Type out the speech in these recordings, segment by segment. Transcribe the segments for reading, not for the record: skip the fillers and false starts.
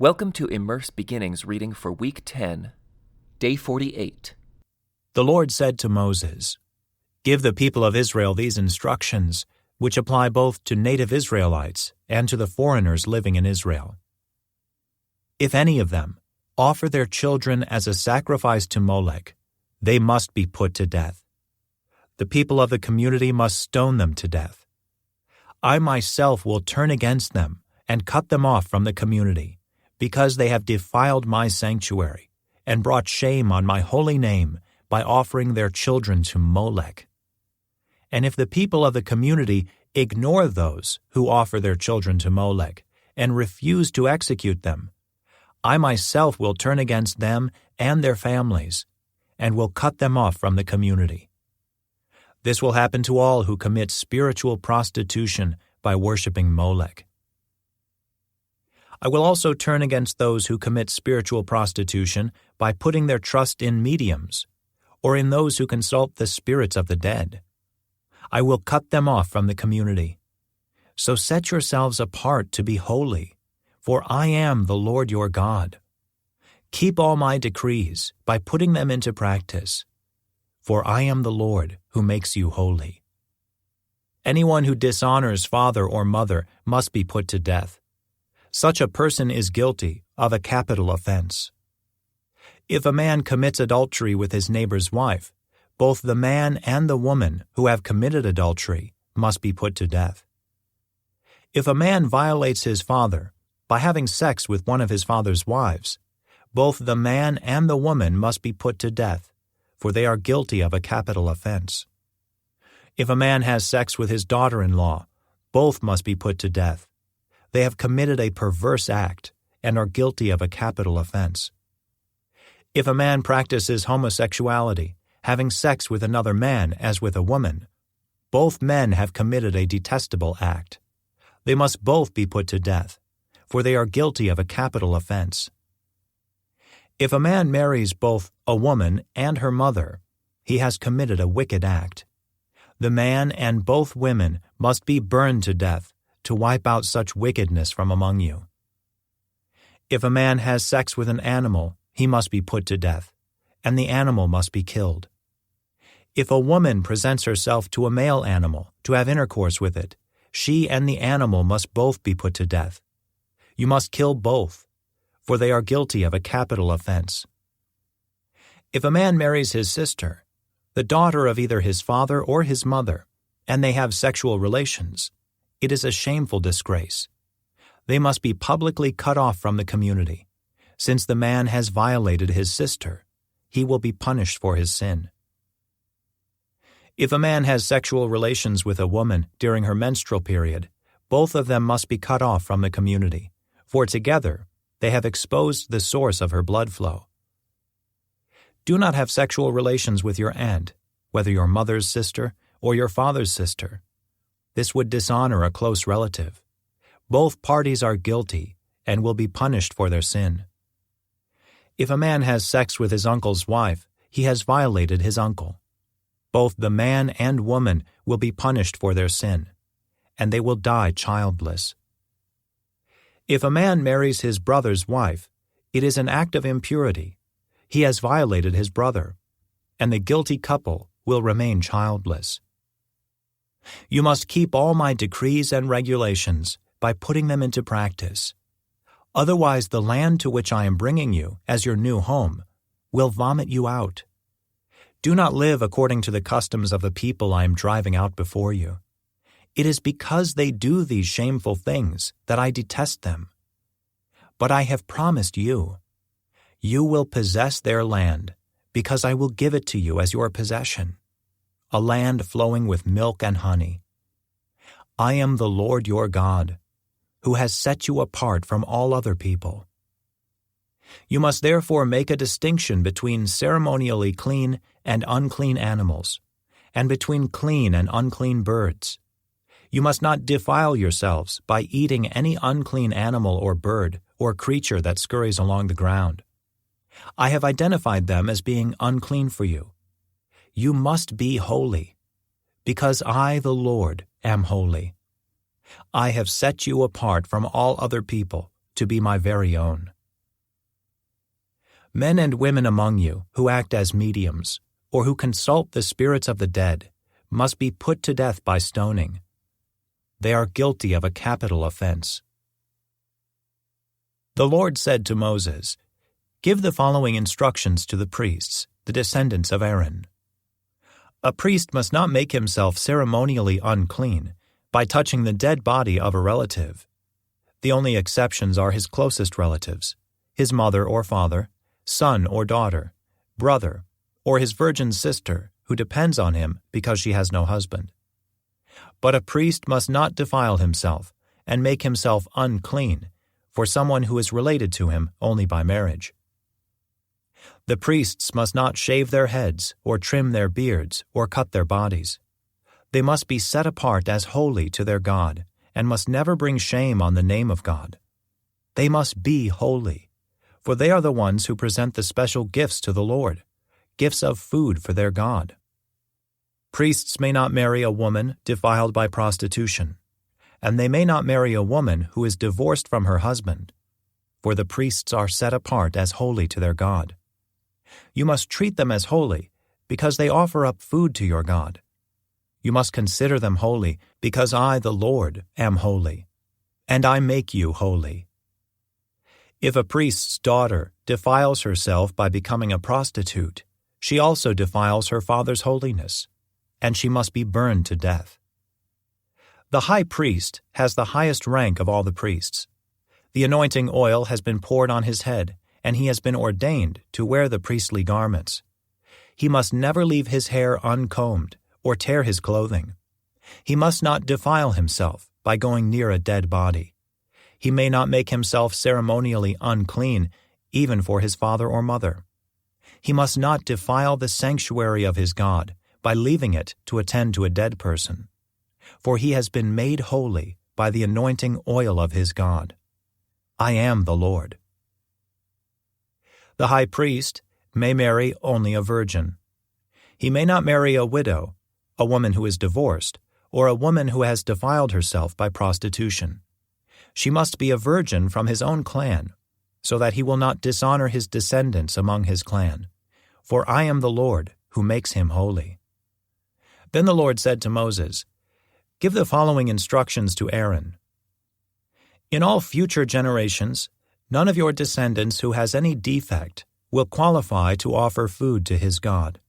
Welcome to Immerse Beginnings reading for Week 10, Day 48. The Lord said to Moses, "Give the people of Israel these instructions, which apply both to native Israelites and to the foreigners living in Israel. If any of them offer their children as a sacrifice to Molech, they must be put to death. The people of the community must stone them to death. I myself will turn against them and cut them off from the community, because they have defiled my sanctuary and brought shame on my holy name by offering their children to Molech. And if the people of the community ignore those who offer their children to Molech and refuse to execute them, I myself will turn against them and their families and will cut them off from the community. This will happen to all who commit spiritual prostitution by worshiping Molech. I will also turn against those who commit spiritual prostitution by putting their trust in mediums, or in those who consult the spirits of the dead. I will cut them off from the community. So set yourselves apart to be holy, for I am the Lord your God. Keep all my decrees by putting them into practice, for I am the Lord who makes you holy. Anyone who dishonors father or mother must be put to death. Such a person is guilty of a capital offense. If a man commits adultery with his neighbor's wife, both the man and the woman who have committed adultery must be put to death. If a man violates his father by having sex with one of his father's wives, both the man and the woman must be put to death, for they are guilty of a capital offense. If a man has sex with his daughter-in-law, both must be put to death. They have committed a perverse act and are guilty of a capital offense. If a man practices homosexuality, having sex with another man as with a woman, both men have committed a detestable act. They must both be put to death, for they are guilty of a capital offense. If a man marries both a woman and her mother, he has committed a wicked act. The man and both women must be burned to death to wipe out such wickedness from among you. If a man has sex with an animal, he must be put to death, and the animal must be killed. If a woman presents herself to a male animal to have intercourse with it, she and the animal must both be put to death. You must kill both, for they are guilty of a capital offense. If a man marries his sister, the daughter of either his father or his mother, and they have sexual relations, it is a shameful disgrace. They must be publicly cut off from the community. Since the man has violated his sister, he will be punished for his sin. If a man has sexual relations with a woman during her menstrual period, both of them must be cut off from the community, for together they have exposed the source of her blood flow. Do not have sexual relations with your aunt, whether your mother's sister or your father's sister. This would dishonor a close relative. Both parties are guilty and will be punished for their sin. If a man has sex with his uncle's wife, he has violated his uncle. Both the man and woman will be punished for their sin, and they will die childless. If a man marries his brother's wife, it is an act of impurity. He has violated his brother, and the guilty couple will remain childless. You must keep all my decrees and regulations by putting them into practice. Otherwise, the land to which I am bringing you as your new home will vomit you out. Do not live according to the customs of the people I am driving out before you. It is because they do these shameful things that I detest them. But I have promised you, you will possess their land, because I will give it to you as your possession, a land flowing with milk and honey. I am the Lord your God, who has set you apart from all other people. You must therefore make a distinction between ceremonially clean and unclean animals, and between clean and unclean birds. You must not defile yourselves by eating any unclean animal or bird or creature that scurries along the ground. I have identified them as being unclean for you. You must be holy, because I, the Lord, am holy. I have set you apart from all other people to to be my very own. Men and women among you who act as mediums, or who consult the spirits of the dead, must be put to death by stoning. They are guilty of a capital offense. The Lord said to Moses, "Give the following instructions to the priests, the descendants of Aaron. A priest must not make himself ceremonially unclean by touching the dead body of a relative. The only exceptions are his closest relatives, his mother or father, son or daughter, brother, or his virgin sister who depends on him because she has no husband. But a priest must not defile himself and make himself unclean for someone who is related to him only by marriage. The priests must not shave their heads or trim their beards or cut their bodies. They must be set apart as holy to their God and must never bring shame on the name of God. They must be holy, for they are the ones who present the special gifts to the Lord, gifts of food for their God. Priests may not marry a woman defiled by prostitution, and they may not marry a woman who is divorced from her husband, for the priests are set apart as holy to their God. You must treat them as holy because they offer up food to your God. You must consider them holy because I, the Lord, am holy, and I make you holy. If a priest's daughter defiles herself by becoming a prostitute, she also defiles her father's holiness, and she must be burned to death. The high priest has the highest rank of all the priests. The anointing oil has been poured on his head, and he has been ordained to wear the priestly garments. He must never leave his hair uncombed or tear his clothing. He must not defile himself by going near a dead body. He may not make himself ceremonially unclean, even for his father or mother. He must not defile the sanctuary of his God by leaving it to attend to a dead person, for he has been made holy by the anointing oil of his God. I am the Lord. The high priest may marry only a virgin. He may not marry a widow, a woman who is divorced, or a woman who has defiled herself by prostitution. She must be a virgin from his own clan, so that he will not dishonor his descendants among his clan. For I am the Lord, who makes him holy. Then the Lord said to Moses, "Give the following instructions to Aaron. In all future generations, none of your descendants who has any defect will qualify to offer food to his God.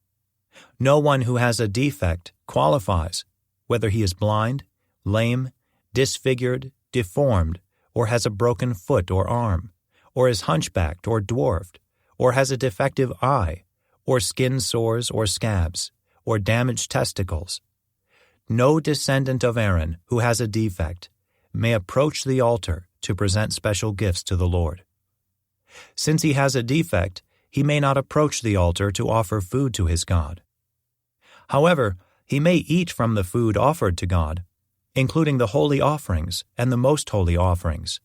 No one who has a defect qualifies, whether he is blind, lame, disfigured, deformed, or has a broken foot or arm, or is hunchbacked or dwarfed, or has a defective eye, or skin sores or scabs, or damaged testicles. No descendant of Aaron who has a defect may approach the altar to present special gifts to the Lord. Since he has a defect, he may not approach the altar to offer food to his God. However, he may eat from the food offered to God, including the holy offerings and the most holy offerings.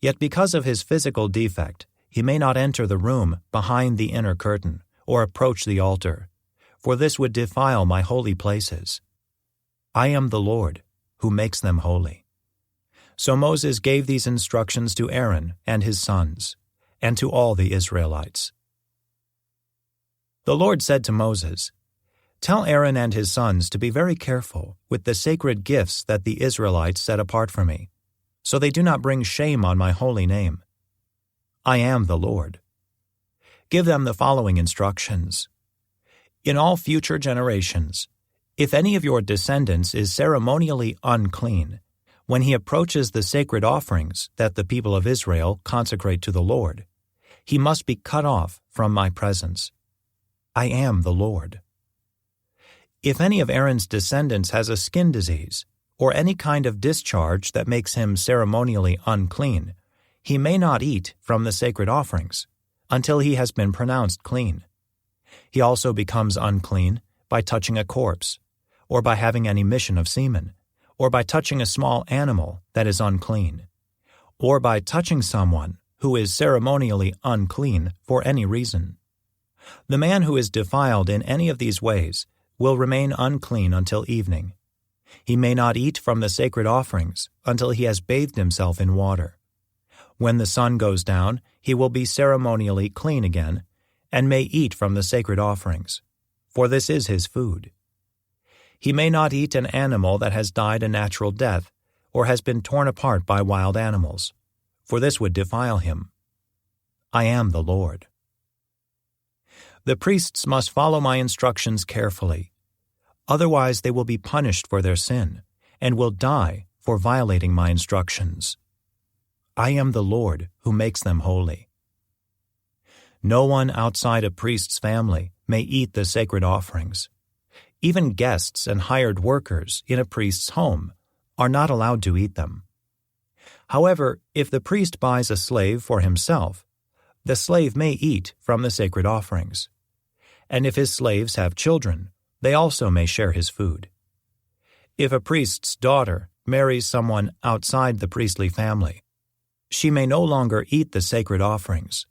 Yet because of his physical defect, he may not enter the room behind the inner curtain or approach the altar, for this would defile my holy places. I am the Lord, who makes them holy." So Moses gave these instructions to Aaron and his sons, and to all the Israelites. The Lord said to Moses, "Tell Aaron and his sons to be very careful with the sacred gifts that the Israelites set apart for me, so they do not bring shame on my holy name. I am the Lord. Give them the following instructions. In all future generations, if any of your descendants is ceremonially unclean, when he approaches the sacred offerings that the people of Israel consecrate to the Lord, he must be cut off from my presence. I am the Lord. If any of Aaron's descendants has a skin disease, or any kind of discharge that makes him ceremonially unclean, he may not eat from the sacred offerings until he has been pronounced clean. He also becomes unclean by touching a corpse, or by having an emission of semen, or by touching a small animal that is unclean, or by touching someone who is ceremonially unclean for any reason. The man who is defiled in any of these ways will remain unclean until evening. He may not eat from the sacred offerings until he has bathed himself in water. When the sun goes down, he will be ceremonially clean again, and may eat from the sacred offerings, for this is his food. He may not eat an animal that has died a natural death, or has been torn apart by wild animals, for this would defile him. I am the Lord. The priests must follow my instructions carefully. Otherwise they will be punished for their sin, and will die for violating my instructions. I am the Lord who makes them holy. No one outside a priest's family may eat the sacred offerings. Even guests and hired workers in a priest's home are not allowed to eat them. However, if the priest buys a slave for himself, the slave may eat from the sacred offerings. And if his slaves have children, they also may share his food. If a priest's daughter marries someone outside the priestly family, she may no longer eat the sacred offerings.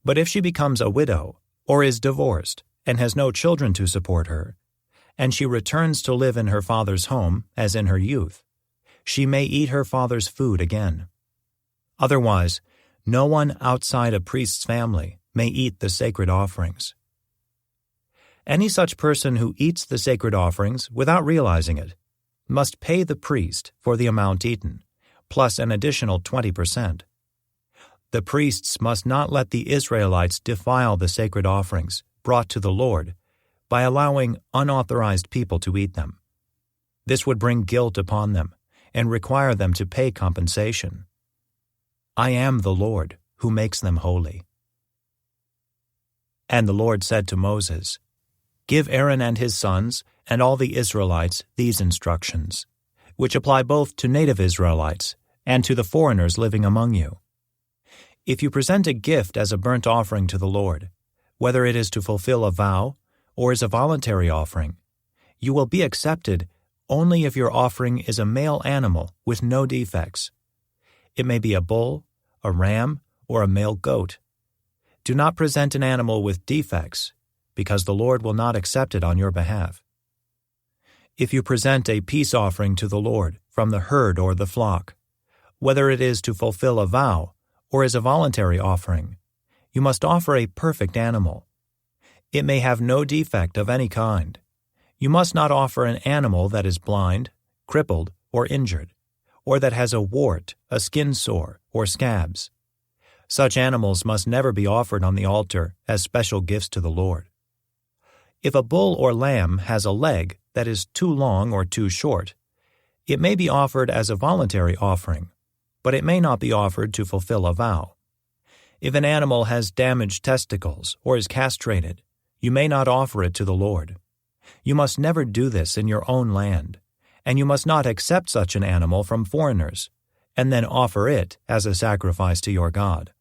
But if she becomes a widow or is divorced and has no children to support her, and she returns to live in her father's home as in her youth, she may eat her father's food again. Otherwise, no one outside a priest's family may eat the sacred offerings. Any such person who eats the sacred offerings without realizing it must pay the priest for the amount eaten, plus an additional 20%. The priests must not let the Israelites defile the sacred offerings brought to the Lord by allowing unauthorized people to eat them. This would bring guilt upon them and require them to pay compensation. I am the Lord who makes them holy. And the Lord said to Moses, Give Aaron and his sons and all the Israelites these instructions, which apply both to native Israelites and to the foreigners living among you. If you present a gift as a burnt offering to the Lord, whether it is to fulfill a vow or is a voluntary offering, you will be accepted only if your offering is a male animal with no defects. It may be a bull, a ram, or a male goat. Do not present an animal with defects, because the Lord will not accept it on your behalf. If you present a peace offering to the Lord from the herd or the flock, whether it is to fulfill a vow or is a voluntary offering, you must offer a perfect animal. It may have no defect of any kind. You must not offer an animal that is blind, crippled, or injured, or that has a wart, a skin sore, or scabs. Such animals must never be offered on the altar as special gifts to the Lord. If a bull or lamb has a leg that is too long or too short, it may be offered as a voluntary offering, but it may not be offered to fulfill a vow. If an animal has damaged testicles or is castrated, you may not offer it to the Lord. You must never do this in your own land, and you must not accept such an animal from foreigners, and then offer it as a sacrifice to your God.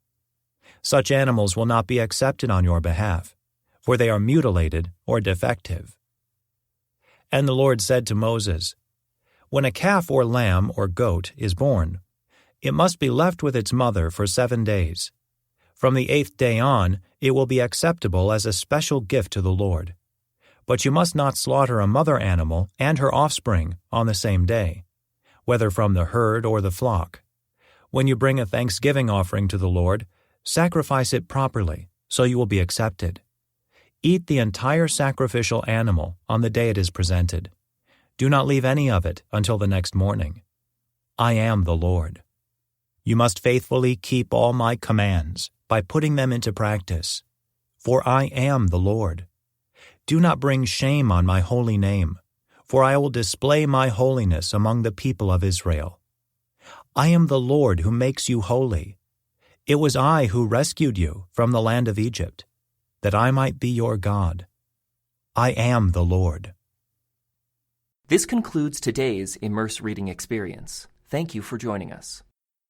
Such animals will not be accepted on your behalf, for they are mutilated or defective. And the Lord said to Moses, When a calf or lamb or goat is born, it must be left with its mother for 7 days. From the 8th day on, it will be acceptable as a special gift to the Lord. But you must not slaughter a mother animal and her offspring on the same day, whether from the herd or the flock. When you bring a thanksgiving offering to the Lord, sacrifice it properly, so you will be accepted. Eat the entire sacrificial animal on the day it is presented. Do not leave any of it until the next morning. I am the Lord. You must faithfully keep all my commands by putting them into practice, for I am the Lord. Do not bring shame on my holy name, for I will display my holiness among the people of Israel. I am the Lord who makes you holy. It was I who rescued you from the land of Egypt, that I might be your God. I am the Lord. This concludes today's Immerse Reading Experience. Thank you for joining us.